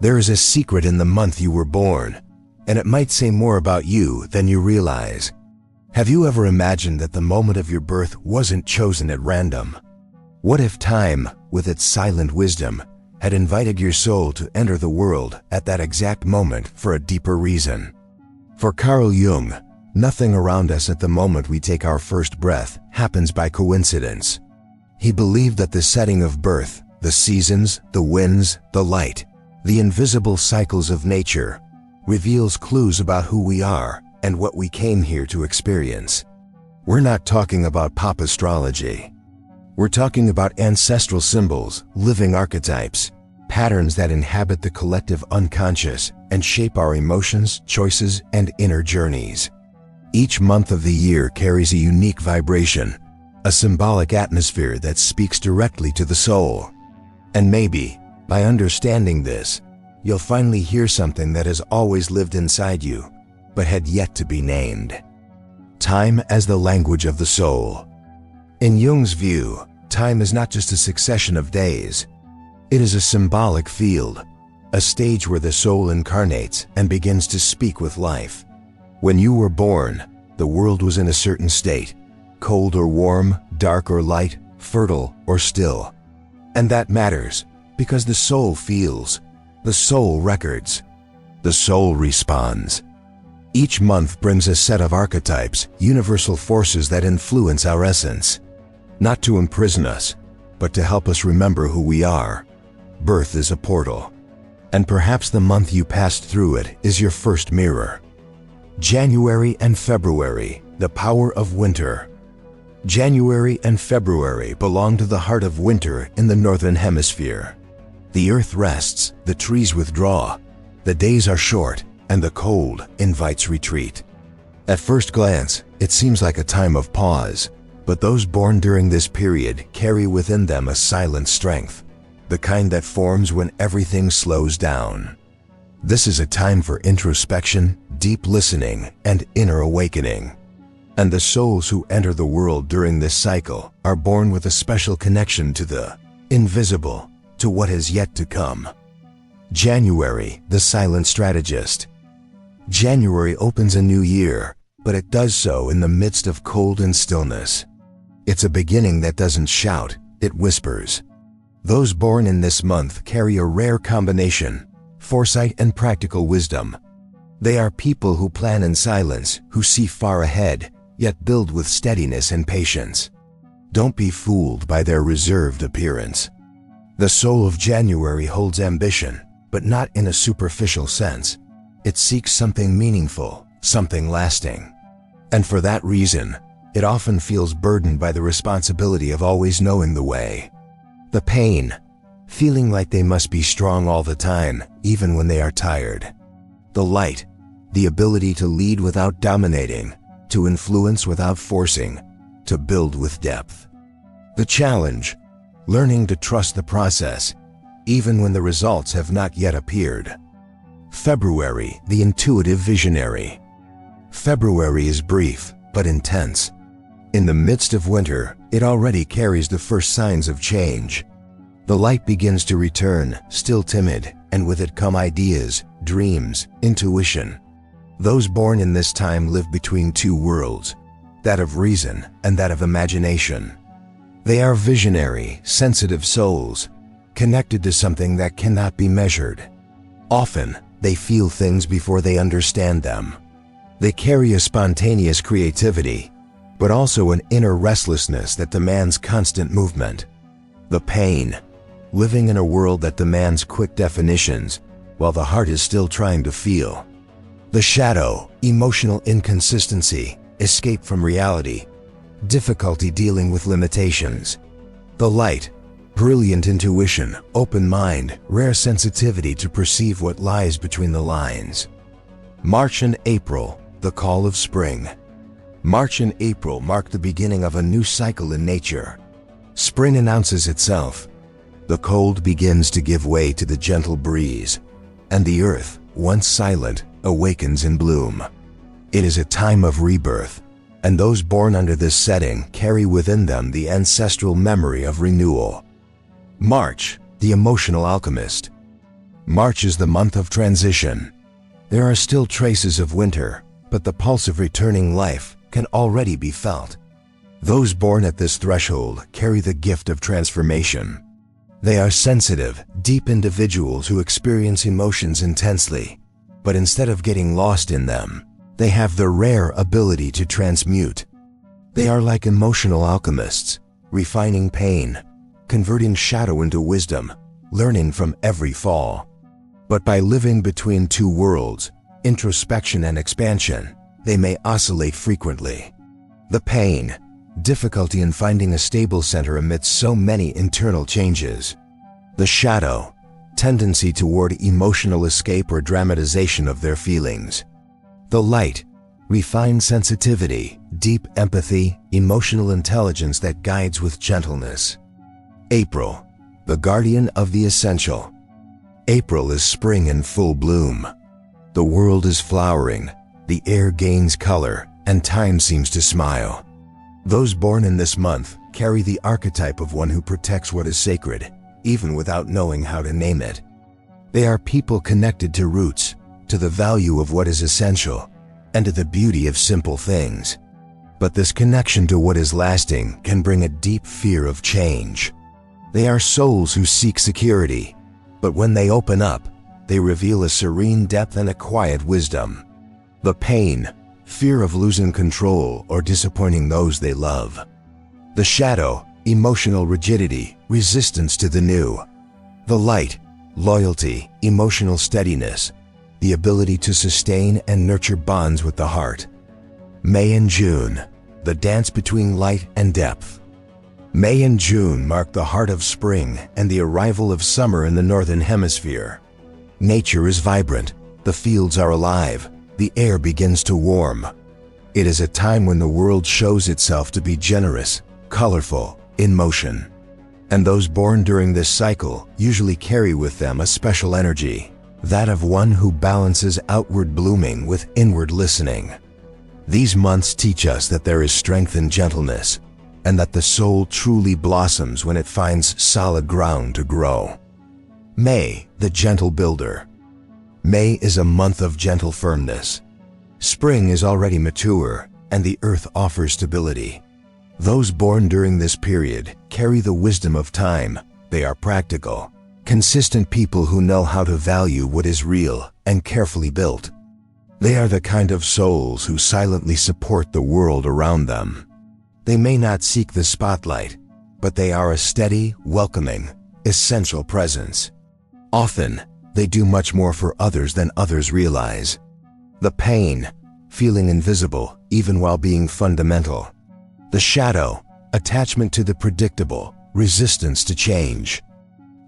There is a secret in the month you were born, and it might say more about you than you realize. Have you ever imagined that the moment of your birth wasn't chosen at random? What if time, with its silent wisdom, had invited your soul to enter the world at that exact moment for a deeper reason? For Carl Jung, nothing around us at the moment we take our first breath happens by coincidence. He believed that the setting of birth, the seasons, the winds, the light, the invisible cycles of nature, reveals clues about who we are and what we came here to experience. We're not talking about pop astrology. We're talking about ancestral symbols, living archetypes, patterns that inhabit the collective unconscious and shape our emotions, choices, and inner journeys. Each month of the year carries a unique vibration, a symbolic atmosphere that speaks directly to the soul. And maybe, by understanding this, you'll finally hear something that has always lived inside you, but had yet to be named. Time as the language of the soul. In Jung's view, time is not just a succession of days. It is a symbolic field, a stage where the soul incarnates and begins to speak with life. When you were born, the world was in a certain state, cold or warm, dark or light, fertile or still. And that matters, because the soul feels, the soul records, the soul responds. Each month brings a set of archetypes, universal forces that influence our essence, not to imprison us, but to help us remember who we are. Birth is a portal, and perhaps the month you passed through it is your first mirror. January and February, the power of winter. January and February belong to the heart of winter in the Northern Hemisphere. The earth rests, the trees withdraw, the days are short, and the cold invites retreat. At first glance, it seems like a time of pause, but those born during this period carry within them a silent strength, the kind that forms when everything slows down. This is a time for introspection, deep listening, and inner awakening. And the souls who enter the world during this cycle are born with a special connection to the invisible, to what has yet to come. January, the silent strategist. January opens a new year, but it does so in the midst of cold and stillness. It's a beginning that doesn't shout, it whispers. Those born in this month carry a rare combination, foresight and practical wisdom. They are people who plan in silence, who see far ahead, yet build with steadiness and patience. Don't be fooled by their reserved appearance. The soul of January holds ambition, but not in a superficial sense. It seeks something meaningful, something lasting. And for that reason, it often feels burdened by the responsibility of always knowing the way. The pain, feeling like they must be strong all the time, even when they are tired. The light, the ability to lead without dominating, to influence without forcing, to build with depth. The challenge, learning to trust the process, even when the results have not yet appeared. February, the intuitive visionary. February is brief, but intense. In the midst of winter, it already carries the first signs of change. The light begins to return, still timid, and with it come ideas, dreams, intuition. Those born in this time live between two worlds, that of reason and that of imagination. They are visionary, sensitive souls, connected to something that cannot be measured. Often, they feel things before they understand them. They carry a spontaneous creativity, but also an inner restlessness that demands constant movement. The pain, living in a world that demands quick definitions, while the heart is still trying to feel. The shadow, emotional inconsistency, escape from reality, difficulty dealing with limitations. The light, brilliant intuition, open mind, rare sensitivity to perceive what lies between the lines. March and April, the call of spring. March and April mark the beginning of a new cycle in nature. Spring announces itself. The cold begins to give way to the gentle breeze, and the earth, once silent, awakens in bloom. It is a time of rebirth, and those born under this setting carry within them the ancestral memory of renewal. March, the emotional alchemist. March is the month of transition. There are still traces of winter, but the pulse of returning life can already be felt. Those born at this threshold carry the gift of transformation. They are sensitive, deep individuals who experience emotions intensely, but instead of getting lost in them, they have the rare ability to transmute. They are like emotional alchemists, refining pain, converting shadow into wisdom, learning from every fall. But by living between two worlds, introspection and expansion, they may oscillate frequently. The pain, difficulty in finding a stable center amidst so many internal changes. The shadow, tendency toward emotional escape or dramatization of their feelings. The light, refined sensitivity, deep empathy, emotional intelligence that guides with gentleness. April, the guardian of the essential. April is spring in full bloom. The world is flowering, the air gains color, and time seems to smile. Those born in this month carry the archetype of one who protects what is sacred, even without knowing how to name it. They are people connected to roots, to the value of what is essential, and to the beauty of simple things. But this connection to what is lasting can bring a deep fear of change. They are souls who seek security, but when they open up, they reveal a serene depth and a quiet wisdom. The pain, fear of losing control or disappointing those they love. The shadow, emotional rigidity, resistance to the new. The light, loyalty, emotional steadiness, the ability to sustain and nurture bonds with the heart. May and June, the dance between light and depth. May and June mark the heart of spring and the arrival of summer in the northern hemisphere. Nature is vibrant, the fields are alive, the air begins to warm. It is a time when the world shows itself to be generous, colorful, in motion. And those born during this cycle usually carry with them a special energy, that of one who balances outward blooming with inward listening. These months teach us that there is strength in gentleness, and that the soul truly blossoms when it finds solid ground to grow. May, the gentle builder. May is a month of gentle firmness. Spring is already mature, and the earth offers stability. Those born during this period carry the wisdom of time. They are practical, consistent people who know how to value what is real and carefully built. They are the kind of souls who silently support the world around them. They may not seek the spotlight, but they are a steady, welcoming, essential presence. Often, they do much more for others than others realize. The pain, feeling invisible even while being fundamental. The shadow, attachment to the predictable, resistance to change.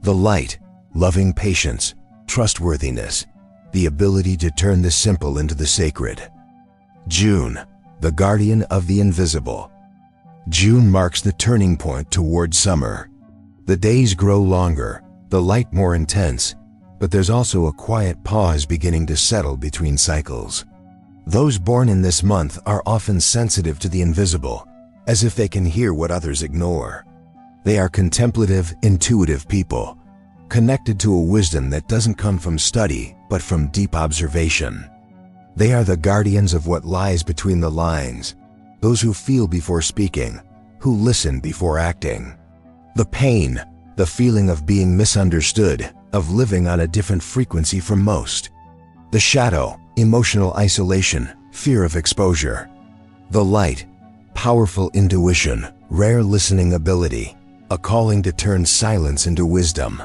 The light, loving patience, trustworthiness, the ability to turn the simple into the sacred. June, the guardian of the invisible. June marks the turning point toward summer. The days grow longer, the light more intense, but there's also a quiet pause beginning to settle between cycles. Those born in this month are often sensitive to the invisible, as if they can hear what others ignore. They are contemplative, intuitive people, connected to a wisdom that doesn't come from study, but from deep observation. They are the guardians of what lies between the lines, those who feel before speaking, who listen before acting. The pain, the feeling of being misunderstood, of living on a different frequency from most. The shadow, emotional isolation, fear of exposure. The light, powerful intuition, rare listening ability, a calling to turn silence into wisdom.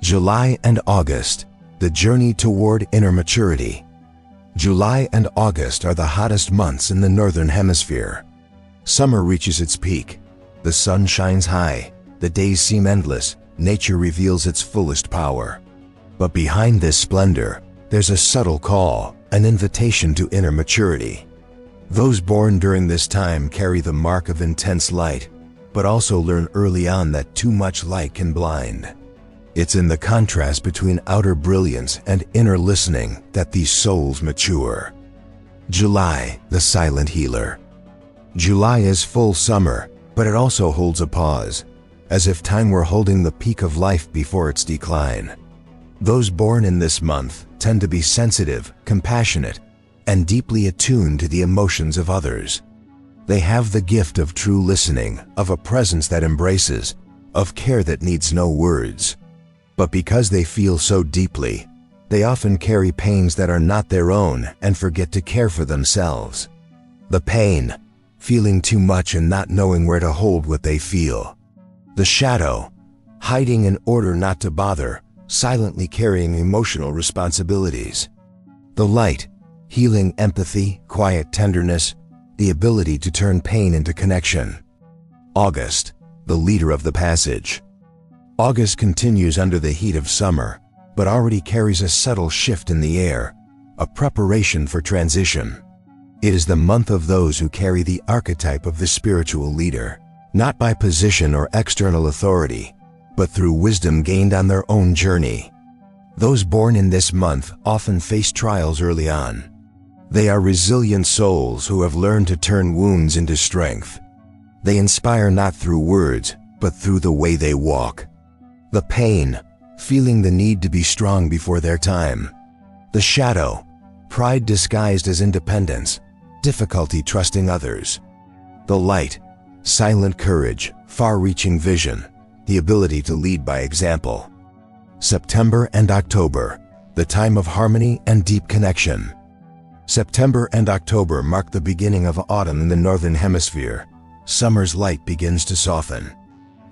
July and August, the journey toward inner maturity. July and August are the hottest months in the northern hemisphere. Summer reaches its peak. The sun shines high, the days seem endless, nature reveals its fullest power. But behind this splendor, there's a subtle call, an invitation to inner maturity. Those born during this time carry the mark of intense light, but also learn early on that too much light can blind. It's in the contrast between outer brilliance and inner listening that these souls mature. July, the silent healer. July is full summer, but it also holds a pause, as if time were holding the peak of life before its decline. Those born in this month tend to be sensitive, compassionate, and deeply attuned to the emotions of others. They have the gift of true listening, of a presence that embraces, of care that needs no words. But because they feel so deeply, they often carry pains that are not their own and forget to care for themselves. The pain, feeling too much and not knowing where to hold what they feel. The shadow, hiding in order not to bother, silently carrying emotional responsibilities. The light, healing empathy, quiet tenderness, the ability to turn pain into connection. August, the leader of the passage. August continues under the heat of summer, but already carries a subtle shift in the air, a preparation for transition. It is the month of those who carry the archetype of the spiritual leader, not by position or external authority, but through wisdom gained on their own journey. Those born in this month often face trials early on. They are resilient souls who have learned to turn wounds into strength. They inspire not through words, but through the way they walk. The pain, feeling the need to be strong before their time. The shadow, pride disguised as independence, difficulty trusting others. The light, silent courage, far-reaching vision, the ability to lead by example. September and October, the time of harmony and deep connection. September and October mark the beginning of autumn in the Northern Hemisphere. Summer's light begins to soften.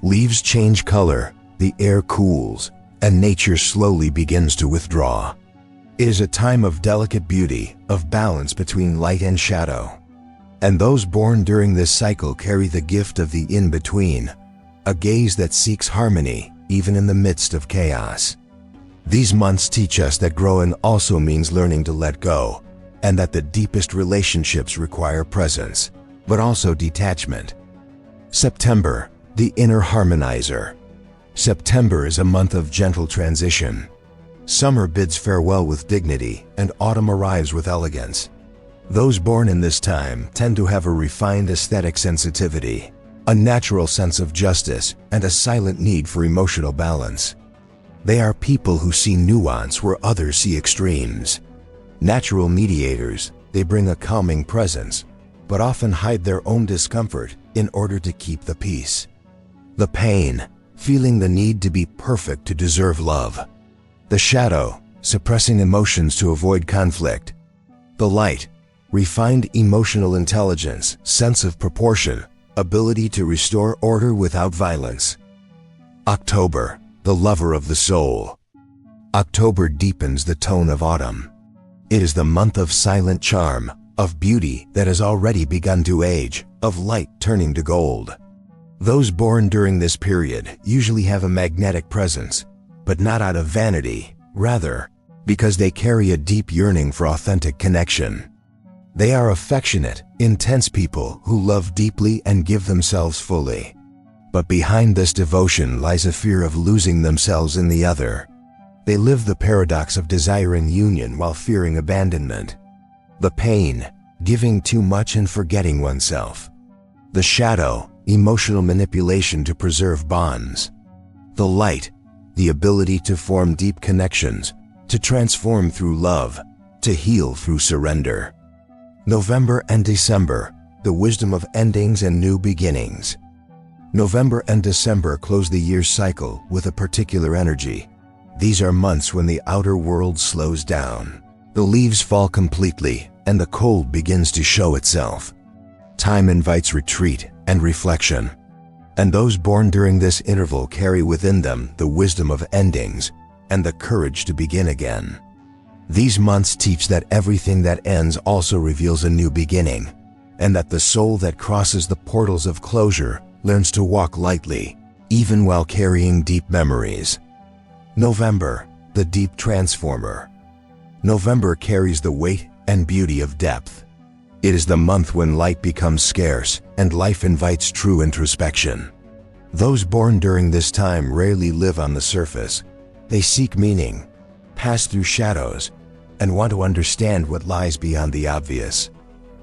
Leaves change color, the air cools, and nature slowly begins to withdraw. It is a time of delicate beauty, of balance between light and shadow. And those born during this cycle carry the gift of the in-between, a gaze that seeks harmony even in the midst of chaos. These months teach us that growing also means learning to let go, and that the deepest relationships require presence, but also detachment. September, the inner harmonizer. September is a month of gentle transition. Summer bids farewell with dignity, and autumn arrives with elegance. Those born in this time tend to have a refined aesthetic sensitivity, a natural sense of justice, and a silent need for emotional balance. They are people who see nuance where others see extremes. Natural mediators, they bring a calming presence, but often hide their own discomfort in order to keep the peace. The pain, feeling the need to be perfect to deserve love. The shadow, suppressing emotions to avoid conflict. The light, refined emotional intelligence, sense of proportion, ability to restore order without violence. October, the lover of the soul. October deepens the tone of autumn. It is the month of silent charm, of beauty that has already begun to age, of light turning to gold. Those born during this period usually have a magnetic presence, but not out of vanity, rather, because they carry a deep yearning for authentic connection. They are affectionate, intense people who love deeply and give themselves fully. But behind this devotion lies a fear of losing themselves in the other. They live the paradox of desiring union while fearing abandonment. The pain, giving too much and forgetting oneself. The shadow, emotional manipulation to preserve bonds. The light, the ability to form deep connections, to transform through love, to heal through surrender. November and December, the wisdom of endings and new beginnings. November and December close the year's cycle with a particular energy. These are months when the outer world slows down. The leaves fall completely, and the cold begins to show itself. Time invites retreat and reflection. And those born during this interval carry within them the wisdom of endings and the courage to begin again. These months teach that everything that ends also reveals a new beginning, and that the soul that crosses the portals of closure learns to walk lightly, even while carrying deep memories. November, the deep transformer. November carries the weight and beauty of depth. It is the month when light becomes scarce and life invites true introspection. Those born during this time rarely live on the surface. They seek meaning, pass through shadows, and want to understand what lies beyond the obvious.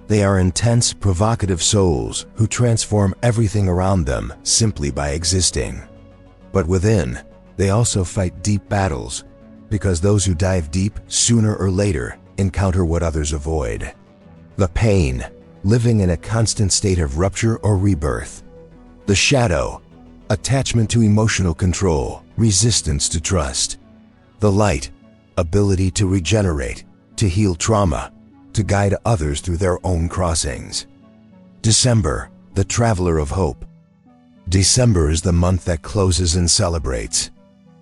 They are intense, provocative souls who transform everything around them simply by existing. But within, they also fight deep battles, because those who dive deep, sooner or later, encounter what others avoid. The pain, living in a constant state of rupture or rebirth. The shadow, attachment to emotional control, resistance to trust. The light, ability to regenerate, to heal trauma, to guide others through their own crossings. December, the traveler of hope. December is the month that closes and celebrates.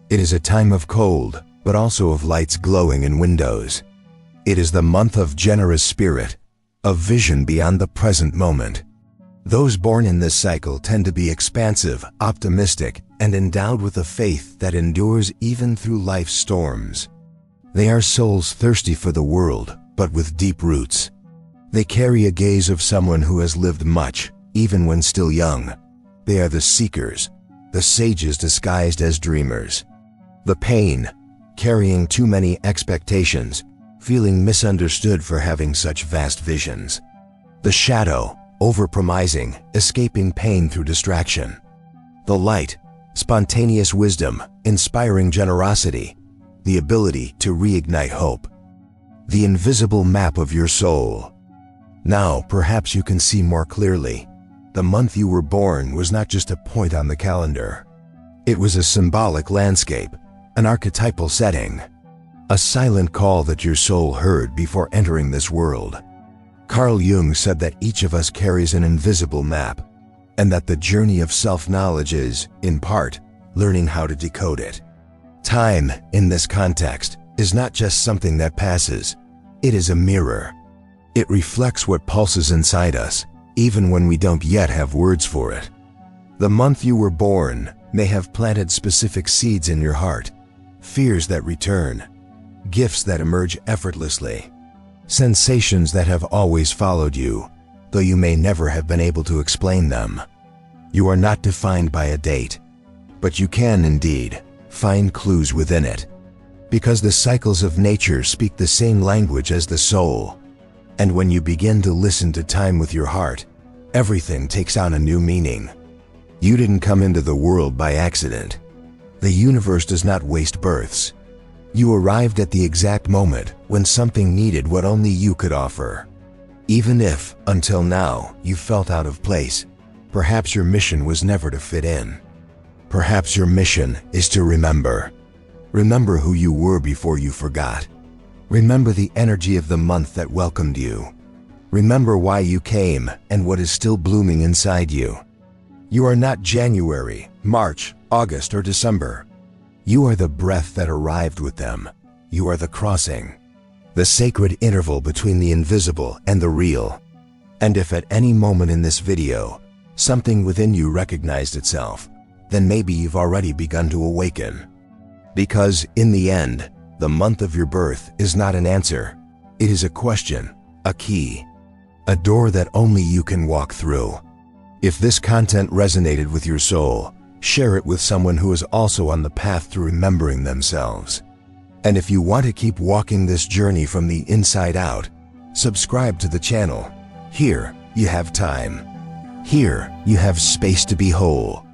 It is a time of cold, but also of lights glowing in windows. It is the month of generous spirit, of vision beyond the present moment. Those born in this cycle tend to be expansive, optimistic, and endowed with a faith that endures even through life's storms. They are souls thirsty for the world, but with deep roots. They carry a gaze of someone who has lived much, even when still young. They are the seekers, the sages disguised as dreamers. The pain, carrying too many expectations, feeling misunderstood for having such vast visions. The shadow, overpromising, escaping pain through distraction. The light, spontaneous wisdom, inspiring generosity, the ability to reignite hope. The invisible map of your soul. Now, perhaps you can see more clearly. The month you were born was not just a point on the calendar. It was a symbolic landscape, an archetypal setting, a silent call that your soul heard before entering this world. Carl Jung said that each of us carries an invisible map, and that the journey of self-knowledge is, in part, learning how to decode it. Time, in this context, is not just something that passes. It is a mirror. It reflects what pulses inside us, even when we don't yet have words for it. The month you were born may have planted specific seeds in your heart, fears that return, gifts that emerge effortlessly, sensations that have always followed you, though you may never have been able to explain them. You are not defined by a date, but you can indeed find clues within it, because the cycles of nature speak the same language as the soul. And when you begin to listen to time with your heart, everything takes on a new meaning. You didn't come into the world by accident. The universe does not waste births. You arrived at the exact moment when something needed what only you could offer. Even if, until now, you felt out of place, perhaps your mission was never to fit in. Perhaps your mission is to remember. Remember who you were before you forgot. Remember the energy of the month that welcomed you. Remember why you came and what is still blooming inside you. You are not January, March, August, or December. You are the breath that arrived with them. You are the crossing, the sacred interval between the invisible and the real. And if at any moment in this video, something within you recognized itself, then maybe you've already begun to awaken. Because in the end, the month of your birth is not an answer. It is a question, a key, a door that only you can walk through. If this content resonated with your soul, share it with someone who is also on the path to remembering themselves. And if you want to keep walking this journey from the inside out, subscribe to the channel. Here, you have time. Here, you have space to be whole.